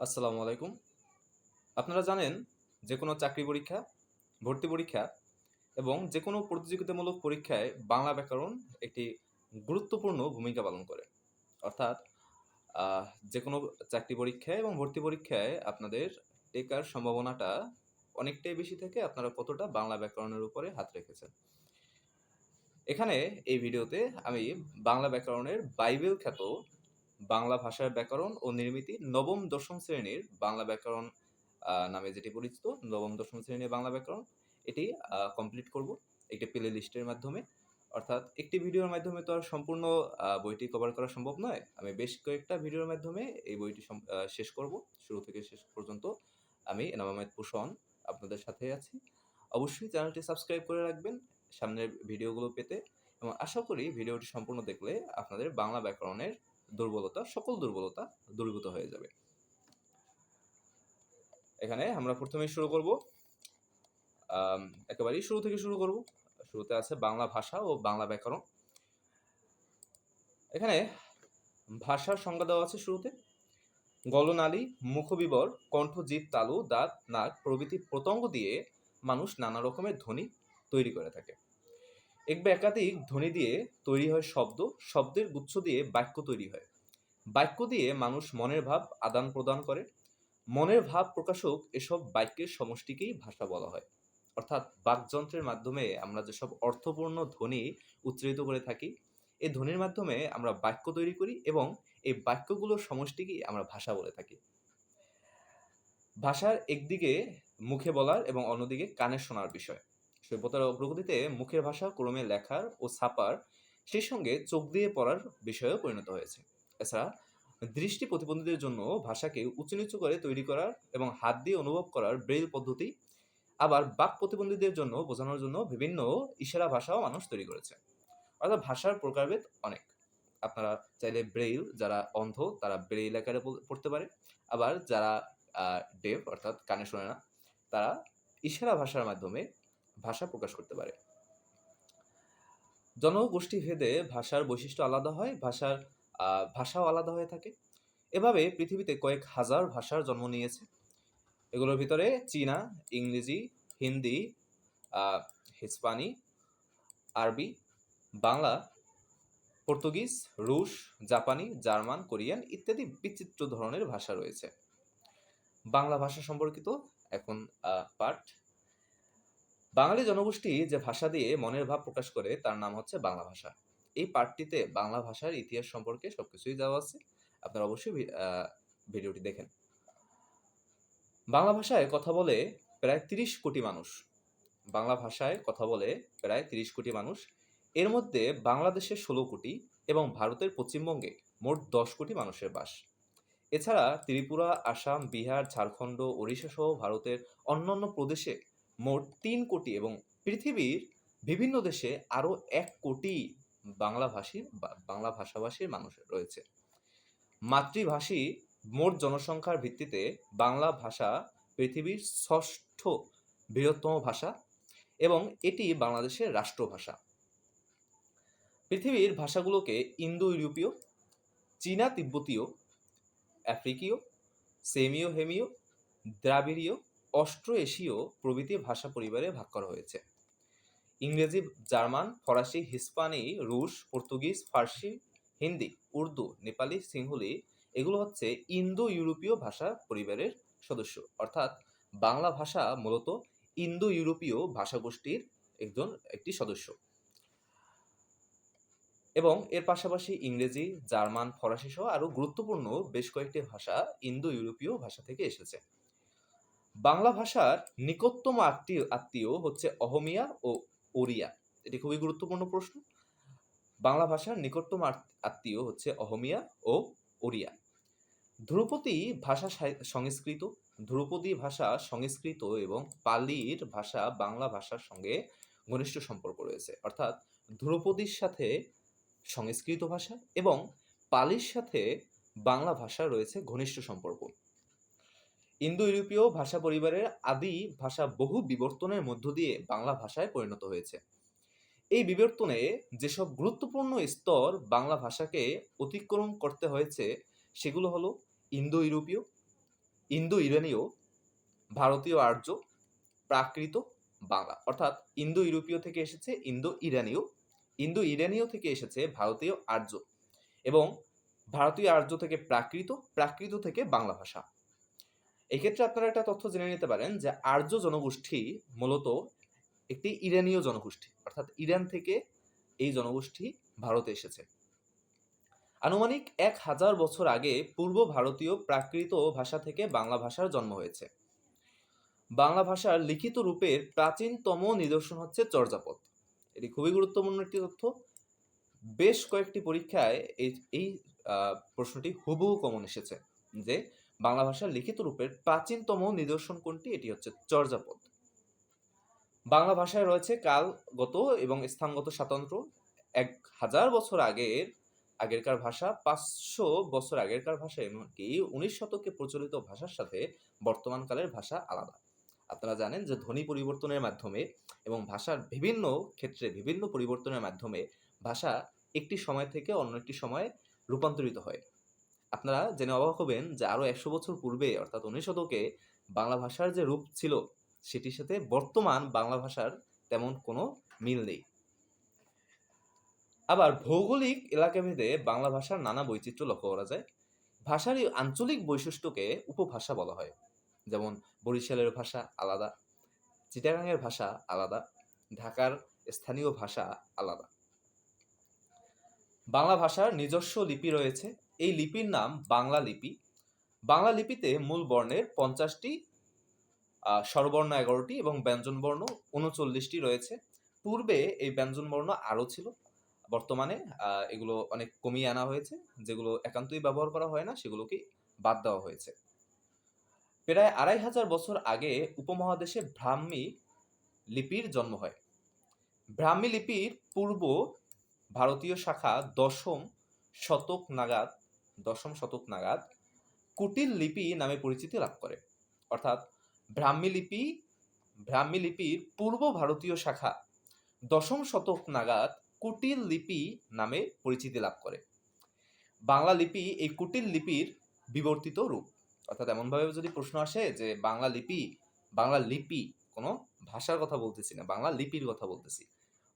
আসসালামু আলাইকুম। আপনারা জানেন যে কোনো চাকরি পরীক্ষা, ভর্তি পরীক্ষা এবং যে কোনো প্রতিযোগিতামূলক পরীক্ষায় বাংলা ব্যাকরণ একটি গুরুত্বপূর্ণ ভূমিকা পালন করে। অর্থাৎ আহ যে কোনো চাকরি পরীক্ষায় এবং ভর্তি পরীক্ষায় আপনাদের টেকার সম্ভাবনাটা অনেকটাই বেশি থাকে আপনারা কতটা বাংলা ব্যাকরণের উপরে হাত রেখেছেন। এখানে এই ভিডিওতে আমি বাংলা ব্যাকরণের বাইবেল খ্যাত বাংলা ভাষার ব্যাকরণ ও নির্মিতি নবম-দশম শ্রেণীর বাংলা ব্যাকরণ নামে যেটি পরিচিত, নবম-দশম শ্রেণীর বাংলা ব্যাকরণ, এটি কমপ্লিট করব একটি প্লে লিস্টের মাধ্যমে। অর্থাৎ একটি ভিডিওর মাধ্যমে তো আর সম্পূর্ণ বইটি কভার করা সম্ভব নয়। আমি বেশ কয়েকটা ভিডিওর মাধ্যমে এই বইটি শেষ করব। শুরু থেকে শেষ পর্যন্ত আমি এনাম আহমেদ ভূষণ আপনাদের সাথে আছি। অবশ্যই চ্যানেলটি সাবস্ক্রাইব করে রাখবেন সামনের ভিডিওগুলো পেতে এবং আশা করি ভিডিওটি সম্পূর্ণ দেখলে আপনাদের বাংলা ব্যাকরণের সকল দুর্বলতা দূরীভূত হয়ে যাবে। এখানে আমরা প্রথমেই শুরু করব, একেবারেই শুরু থেকে শুরু করব। শুরুতে আছে বাংলা ভাষা ও বাংলা ব্যাকরণ। এখানে ভাষার সংজ্ঞা দেওয়া আছে শুরুতে। গলনালী, মুখবিবর, কণ্ঠ, জিভ, তালু, দাঁত, নাক প্রভৃতি প্রত্যঙ্গ দিয়ে মানুষ নানা রকমের ধ্বনি তৈরি করে থাকে। এক বা একাধিক ধ্বনি দিয়ে তৈরি হয় শব্দ, শব্দের গুচ্ছ দিয়ে বাক্য তৈরি হয়। বাক্য দিয়ে মানুষ মনের ভাব আদান প্রদান করে। মনের ভাব প্রকাশক এসব বাক্যের সমষ্টিকেই ভাষা বলা হয়। অর্থাৎ বাকযন্ত্রের মাধ্যমে আমরা যেসব অর্থপূর্ণ ধ্বনি উচ্চারিত করে থাকি, এই ধ্বনির মাধ্যমে আমরা বাক্য তৈরি করি এবং এই বাক্যগুলোর সমষ্টিকেই আমরা ভাষা বলে থাকি। ভাষার একদিকে মুখে বলার এবং অন্যদিকে কানে শোনার বিষয়। সভ্যতার অগ্রগতিতে মুখের ভাষা ক্রমে লেখার ও ছাপার, সেই সঙ্গে চোখ দিয়ে পড়ার বিষয়েও পরিণত হয়েছে। এছাড়া দৃষ্টি প্রতিবন্ধীদের জন্য ভাষাকে উঁচু নিচু করে তৈরি করার এবং হাত দিয়ে অনুভব করার ব্রেইল পদ্ধতি, আবার বাক প্রতিবন্ধীদের জন্য বোঝানোর জন্য বিভিন্ন ইশারা ভাষাও মানুষ তৈরি করেছে। অর্থাৎ ভাষার প্রকারভেদ অনেক। আপনারা চাইলে ব্রেইল, যারা অন্ধ তারা ব্রেইল আকারে পড়তে পারে। আবার যারা ডেফ অর্থাৎ কানে শোনে না, তারা ইশারা ভাষার মাধ্যমে ভাষা প্রকাশ করতে পারে। জনগোষ্ঠী ভেদে ভাষার বৈশিষ্ট্য আলাদা হয়, ভাষাও আলাদা হয়ে থাকে। এভাবে পৃথিবীতে কয়েক হাজার ভাষার জন্ম নিয়েছে। এগুলোর ভিতরে চীনা, ইংরেজি, হিন্দি, আহ, হিস্পানি, আরবি, বাংলা, পর্তুগিজ, রুশ, জাপানি, জার্মান, কোরিয়ান ইত্যাদি বিচিত্র ধরনের ভাষা রয়েছে। বাংলা ভাষা সম্পর্কিত এখন পাঠ। বাঙালি জনগোষ্ঠী যে ভাষা দিয়ে মনের ভাব প্রকাশ করে তার নাম হচ্ছে বাংলা ভাষা। এই পাঠটিতে বাংলা ভাষার ইতিহাস সম্পর্কে সবকিছুই দেওয়া আছে। আপনারা অবশ্যই ভিডিওটি দেখেন। বাংলা ভাষায় কথা বলে প্রায় ৩০ কোটি মানুষ। বাংলা ভাষায় কথা বলে প্রায় ৩০ কোটি মানুষ। এর মধ্যে বাংলাদেশে ১৬ কোটি এবং ভারতের পশ্চিমবঙ্গে মোট ১০ কোটি মানুষের বাস। এছাড়া ত্রিপুরা, আসাম, বিহার, ঝাড়খণ্ড, ওড়িশা সহ ভারতের অন্যান্য প্রদেশে মোট ৩ কোটি এবং পৃথিবীর বিভিন্ন দেশে আরও ১ কোটি বাংলা ভাষাভাষীর মানুষ রয়েছে। মাতৃভাষী মোট জনসংখ্যার ভিত্তিতে বাংলা ভাষা পৃথিবীর ৬ষ্ঠ বৃহত্তম ভাষা এবং এটি বাংলাদেশের রাষ্ট্রভাষা। পৃথিবীর ভাষাগুলোকে ইন্দো ইউরোপীয়, চীনা তিব্বতীয়, আফ্রিকীয়, সেমীয় হেমীয়, দ্রাবিড়ীয়, অস্ট্রো এশীয় প্রভৃতি ভাষা পরিবারে ভাগ করা হয়েছে। ইংরেজি, জার্মান, ফরাসি, হিস্পানি, রুশ, পর্তুগিজ, ফার্সি, হিন্দি, উর্দু, নেপালি, সিংহলি এগুলো হচ্ছে ইন্দো ইউরোপীয় ভাষা পরিবারের সদস্য। অর্থাৎ বাংলা ভাষা মূলত ইন্দো ইউরোপীয় ভাষাগোষ্ঠীর একটি সদস্য এবং এর পাশাপাশি ইংরেজি, জার্মান, ফরাসি সহ আরও গুরুত্বপূর্ণ বেশ কয়েকটি ভাষা ইন্দো ইউরোপীয় ভাষা থেকে এসেছে। বাংলা ভাষার নিকটতম আত্মীয় হচ্ছে অহমিয়া ও ওড়িয়া। এটি খুবই গুরুত্বপূর্ণ প্রশ্ন। বাংলা ভাষার নিকটতম আত্মীয় হচ্ছে অহমিয়া ও ওড়িয়া। ধ্রুপদী ভাষা সংস্কৃত, ধ্রুপদী ভাষা সংস্কৃত এবং পালির ভাষা বাংলা ভাষার সঙ্গে ঘনিষ্ঠ সম্পর্ক রয়েছে। অর্থাৎ ধ্রুপদীর সাথে সংস্কৃত ভাষা এবং পালির সাথে বাংলা ভাষা রয়েছে ঘনিষ্ঠ সম্পর্ক। ইন্দো ইউরোপীয় ভাষা পরিবারের আদি ভাষা বহু বিবর্তনের মধ্য দিয়ে বাংলা ভাষায় পরিণত হয়েছে। এই বিবর্তনে যেসব গুরুত্বপূর্ণ স্তর বাংলা ভাষাকে অতিক্রম করতে হয়েছে সেগুলো হলো ইন্দো ইউরোপীয়, ইন্দো ইরানীয়, ভারতীয় আর্য, প্রাকৃত, বাংলা। অর্থাৎ ইন্দো ইউরোপীয় থেকে এসেছে ইন্দো ইরানীয়, ইন্দো ইরানীয় থেকে এসেছে ভারতীয় আর্য, এবং ভারতীয় আর্য থেকে প্রাকৃত, প্রাকৃত থেকে বাংলা ভাষা। এক্ষেত্রে আপনারা একটা তথ্য জেনে নিতে পারেন যে আর্য জনগোষ্ঠী মূলত একটি ইরানীয় জনগোষ্ঠী, অর্থাৎ ইরান থেকে এই জনগোষ্ঠী ভারতে এসেছে। আনুমানিক 1000 বছর আগে পূর্ব ভারতীয় প্রাকৃত ভাষা থেকে বাংলা ভাষার জন্ম হয়েছে। বাংলা ভাষার লিখিত রূপের প্রাচীনতম নিদর্শন হচ্ছে চর্যাপদ। এটি খুবই গুরুত্বপূর্ণ একটি তথ্য। বেশ কয়েকটি পরীক্ষায় এই প্রশ্নটি হুবহু কমন এসেছে যে বাংলা ভাষার লিখিত রূপের প্রাচীনতম নিদর্শন কোনটি? এটি হচ্ছে চর্যাপদ। বাংলা ভাষায় রয়েছে কালগত এবং স্থানগত স্বাতন্ত্র্য। 1000 বছর আগেরকার ভাষা, 500 বছর আগেরকার ভাষা, এমনকি 19 শতকে প্রচলিত ভাষার সাথে বর্তমানকালের ভাষা আলাদা। আপনারা জানেন যে ধ্বনি পরিবর্তনের মাধ্যমে এবং ভাষার বিভিন্ন ক্ষেত্রে বিভিন্ন পরিবর্তনের মাধ্যমে ভাষা একটি সময় থেকে অন্য একটি সময়ে রূপান্তরিত হয়। আপনারা জেনে অবাক হবেন যে আরো 100 বছর পূর্বে, অর্থাৎ 19 শতকে বাংলা ভাষার যে রূপ ছিল সেটির সাথে বর্তমান বাংলা ভাষার তেমন কোনো মিল নেই। আবার ভৌগোলিক এলাকাভেদে বাংলা ভাষার নানা বৈচিত্র্য লক্ষ্য করা যায়। ভাষার এই আঞ্চলিক বৈশিষ্ট্যকে উপভাষা বলা হয়। যেমন বরিশালের ভাষা আলাদা, চিটাগাংয়ের ভাষা আলাদা, ঢাকার স্থানীয় ভাষা আলাদা। বাংলা ভাষার নিজস্ব লিপি রয়েছে। এই লিপির নাম বাংলা লিপি। বাংলা লিপিতে মূল বর্ণের 50টি, স্বরবর্ণ 11টি এবং ব্যঞ্জনবর্ণ 39টি রয়েছে। পূর্বে এই ব্যঞ্জনবর্ণ আরও ছিল, বর্তমানে এগুলো অনেক কমিয়ে আনা হয়েছে। যেগুলো একান্তই ব্যবহার করা হয় না সেগুলোকে বাদ দেওয়া হয়েছে। প্রায় 2500 বছর আগে উপমহাদেশে ব্রাহ্মী লিপির জন্ম হয়। ব্রাহ্মী লিপির পূর্ব ভারতীয় শাখা দশম শতক নাগাদ কুটিল লিপি নামে পরিচিতি লাভ করে। অর্থাৎ ব্রাহ্মী লিপির পূর্ব ভারতীয় শাখা দশম শতক নাগাদ কুটিল লিপি নামে পরিচিতি লাভ করে। বাংলা লিপি এই কুটিল লিপির বিবর্তিত রূপ। অর্থাৎ এমনভাবে যদি প্রশ্ন আসে যে বাংলা লিপি, কোনো ভাষার কথা বলতেছি না, বাংলা লিপির কথা বলতেছি।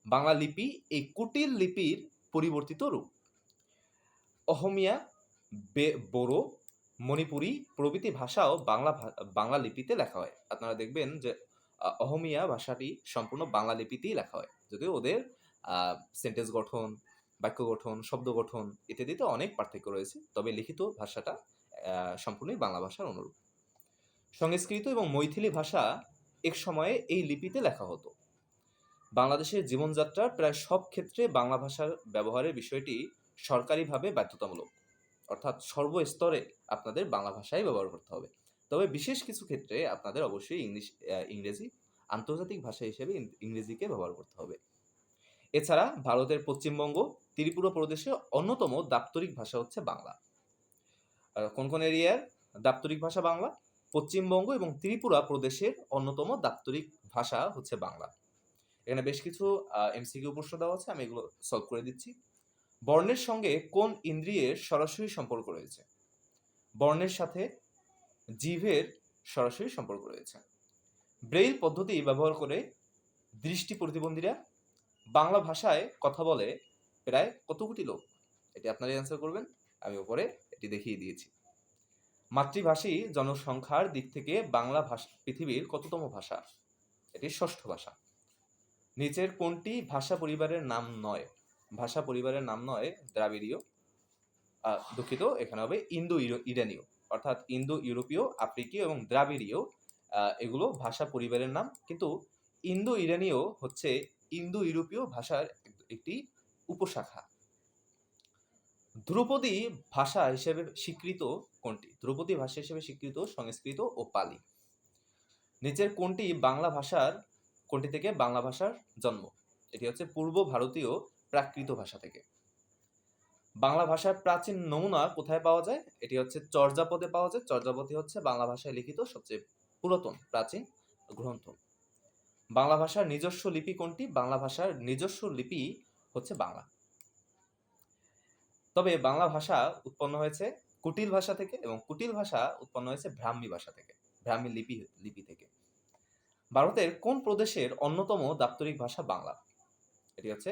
বাংলা লিপি এই কুটিল লিপির পরিবর্তিত রূপ। অহমিয়া, বড়ো, মণিপুরি প্রভৃতি ভাষাও বাংলা লিপিতে লেখা হয়। আপনারা দেখবেন যে অহমিয়া ভাষাটি সম্পূর্ণ বাংলা লিপিতেই লেখা হয়, যদিও ওদের সেন্টেন্স গঠন, বাক্য গঠন, শব্দ গঠন ইত্যাদিতে অনেক পার্থক্য রয়েছে, তবে লিখিত ভাষাটা সম্পূর্ণই বাংলা ভাষার অনুরূপ। সংস্কৃত এবং মৈথিলি ভাষা এক সময়ে এই লিপিতে লেখা হতো। বাংলাদেশের জীবনযাত্রার প্রায় সব ক্ষেত্রে বাংলা ভাষার ব্যবহারের বিষয়টি সরকারিভাবে বাধ্যতামূলক। অর্থাৎ সর্বস্তরে আপনাদের বাংলা ভাষাই ব্যবহার করতে হবে। তবে বিশেষ কিছু ক্ষেত্রে আপনাদের অবশ্যই ইংরেজি আন্তর্জাতিক ভাষা হিসেবে ইংরেজিকে ব্যবহার করতে হবে। এছাড়া ভারতের পশ্চিমবঙ্গ, ত্রিপুরা প্রদেশে অন্যতম দাপ্তরিক ভাষা হচ্ছে বাংলা। কোন কোন এরিয়ার দাপ্তরিক ভাষা বাংলা? পশ্চিমবঙ্গ এবং ত্রিপুরা প্রদেশের অন্যতম দাপ্তরিক ভাষা হচ্ছে বাংলা। এখানে বেশ কিছু এমসিকিউ প্রশ্ন দেওয়া আছে, আমি এগুলো সলভ করে দিচ্ছি। বর্ণের সঙ্গে কোন ইন্দ্রিয়ের সরাসরি সম্পর্ক রয়েছে? বর্ণের সাথে জিভের সরাসরি সম্পর্ক রয়েছে। ব্রেইল পদ্ধতি ব্যবহার করে দৃষ্টি প্রতিবন্ধীরা বাংলা ভাষায় কথা বলে প্রায় কত কোটি লোক? এটি আপনারাই অ্যান্সার করবেন, আমি উপরে এটি দেখিয়ে দিয়েছি। মাতৃভাষী জনসংখ্যার দিক থেকে বাংলা ভাষা পৃথিবীর কততম ভাষা? এটি 6ষ্ঠ ভাষা। নিচের কোনটি ভাষা পরিবারের নাম নয়? ভাষা পরিবারের নাম নয় দ্রাবিড়ীয়, দুঃখিত, এখানে হবে ইন্দো ইরানীয়। অর্থাৎ ইন্দো ইউরোপীয়, আফ্রিকীয় এবং দ্রাবিড়ীয়, এগুলো ভাষা পরিবারের নাম। কিন্তু ইন্দো ইরানীয় হচ্ছে ইন্দো ইউরোপীয় ভাষার একটি উপশাখা। ধ্রুপদী ভাষা হিসেবে স্বীকৃত কোনটি? ধ্রুপদী ভাষা হিসেবে স্বীকৃত সংস্কৃত ও পালি। নিচের কোনটি থেকে বাংলা ভাষার জন্ম? এটি হচ্ছে পূর্ব ভারতীয় প্রাকৃত ভাষা থেকে। বাংলা ভাষার প্রাচীন নমুনা কোথায় পাওয়া যায়? এটি হচ্ছে চর্যাপদে পাওয়া যায়। চর্যাপদই হচ্ছে বাংলা ভাষায় লিখিত সবচেয়ে পুরাতন প্রাচীন গ্রন্থ। বাংলা ভাষার নিজস্ব লিপি কোনটি? বাংলা ভাষার নিজস্ব লিপি হচ্ছে বাংলা। তবে বাংলা ভাষা উৎপন্ন হয়েছে কুটিল ভাষা থেকে, এবং কুটিল ভাষা উৎপন্ন হয়েছে ব্রাহ্মী ভাষা থেকে, ব্রাহ্মী লিপি থেকে। ভারতের কোন প্রদেশের অন্যতম দাপ্তরিক ভাষা বাংলা? এটি হচ্ছে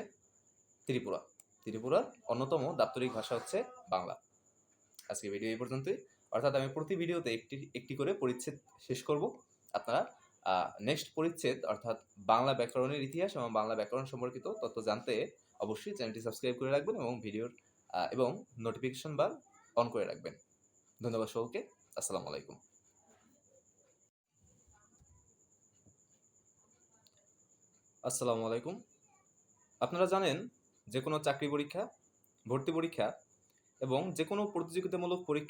ত্রিপুরা। ত্রিপুরার অন্যতম দাপ্তরিক ভাষা হচ্ছে বাংলা। আজকে ভিডিও এই পর্যন্তই। অর্থাৎ আমি প্রতি ভিডিওতে একটি করে পরিচ্ছেদ শেষ করব। আপনারা নেক্সট পরিচ্ছেদ অর্থাৎ বাংলা ব্যাকরণের ইতিহাস এবং বাংলা ব্যাকরণ সম্পর্কিত তথ্য জানতে অবশ্যই চ্যানেলটি সাবস্ক্রাইব করে রাখবেন এবং ভিডিওর এবং নোটিফিকেশন বার অন করে রাখবেন। ধন্যবাদ সকলকে। আসসালামু আলাইকুম। আসসালামু আলাইকুম। আপনারা জানেন যে কোনো চাকরি পরীক্ষা, ভর্তি পরীক্ষা এবং যে কোনো প্রতিযোগিতামূলক পরীক্ষা